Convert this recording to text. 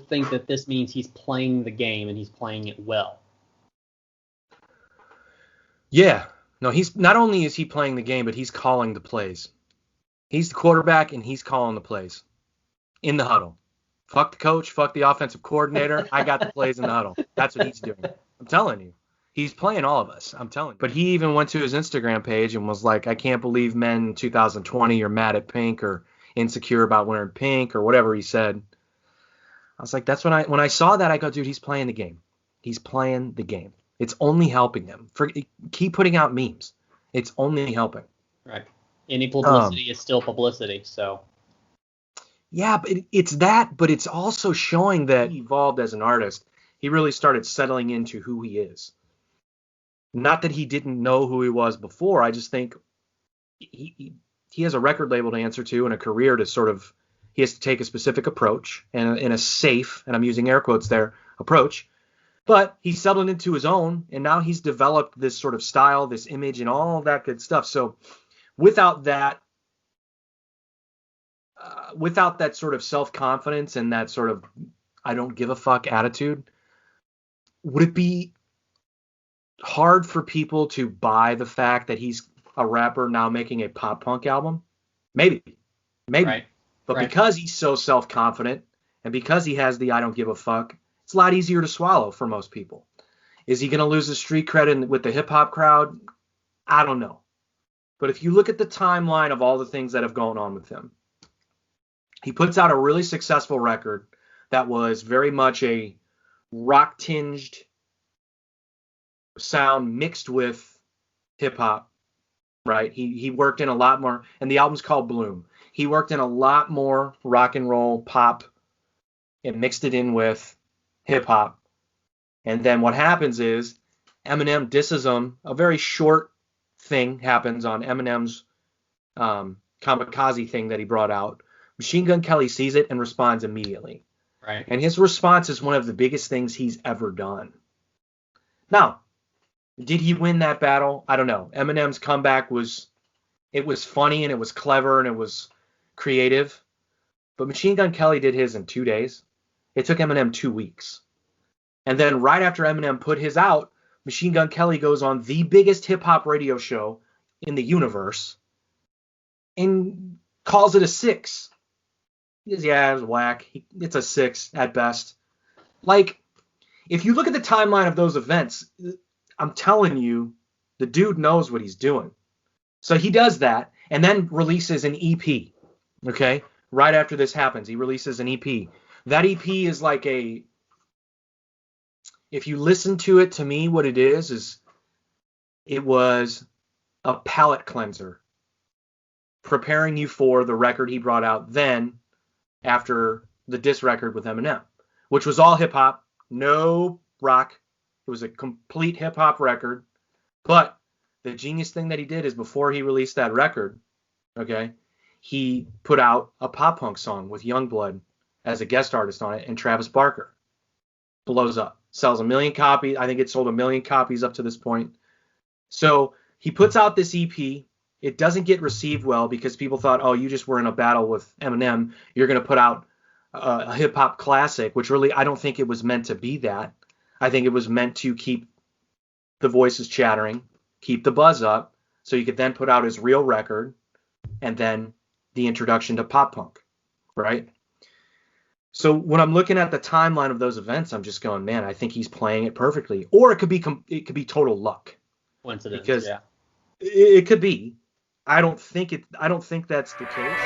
think that this means he's playing the game and he's playing it well. Yeah. No, he's not only is he playing the game, but he's calling the plays. He's the quarterback and he's calling the plays in the huddle. Fuck the coach, fuck the offensive coordinator. I got the plays in the huddle. That's what he's doing. I'm telling you. He's playing all of us. I'm telling you. But he even went to his Instagram page and was like, I can't believe men in 2020 are mad at pink or insecure about wearing pink or whatever he said. I was like, that's when I saw that, I go, dude, he's playing the game. He's playing the game. It's only helping him. Keep putting out memes. It's only helping. Right. Any publicity is still publicity, so. Yeah, but it's that, but it's also showing that he evolved as an artist. He really started settling into who he is. Not that he didn't know who he was before. I just think he has a record label to answer to and a career to sort of, he has to take a specific approach and in a safe, and I'm using air quotes there, approach. But he settled into his own, and now he's developed this sort of style, this image, and all that good stuff. So without that sort of self-confidence and that sort of I don't give a fuck attitude, would it be hard for people to buy the fact that he's a rapper now making a pop punk album? Maybe. Right. But because he's so self-confident and because he has the I don't give a fuck, it's a lot easier to swallow for most people. Is he going to lose his street cred with the hip-hop crowd? I don't know. But if you look at the timeline of all the things that have gone on with him, he puts out a really successful record that was very much a rock-tinged sound mixed with hip-hop, right? He worked in a lot more, and the album's called Bloom. He worked in a lot more rock and roll, pop, and mixed it in with hip-hop. And then what happens is Eminem disses him. A very short thing happens on Eminem's Kamikaze thing that he brought out. Machine Gun Kelly sees it and responds immediately. Right. And his response is one of the biggest things he's ever done. Now, did he win that battle? I don't know. Eminem's comeback was funny and it was clever and it was creative. But Machine Gun Kelly did his in 2 days. It took Eminem 2 weeks. And then right after Eminem put his out, Machine Gun Kelly goes on the biggest hip-hop radio show in the universe and calls it a 6. He goes, yeah, it was whack. It's a 6 at best. Like, if you look at the timeline of those events, I'm telling you, the dude knows what he's doing. So he does that and then releases an EP, okay? Right after this happens, he releases an EP. That EP is like if you listen to it, to me, what it is it was a palate cleanser, preparing you for the record he brought out then after the diss record with Eminem, which was all hip-hop, no rock. It was a complete hip-hop record. But the genius thing that he did is before he released that record, okay, he put out a pop-punk song with Youngblood as a guest artist on it, and Travis Barker. Blows up. Sells 1 million copies. I think it sold 1 million copies up to this point. So he puts out this EP. It doesn't get received well because people thought, oh, you just were in a battle with Eminem. You're going to put out a hip-hop classic, which really I don't think it was meant to be that. I think it was meant to keep the voices chattering, keep the buzz up, so you could then put out his real record and then the introduction to pop punk, right? So when I'm looking at the timeline of those events, I'm just going, man, I think he's playing it perfectly. Or it could be total luck. Coincidence, because yeah. It could be. I don't think that's the case.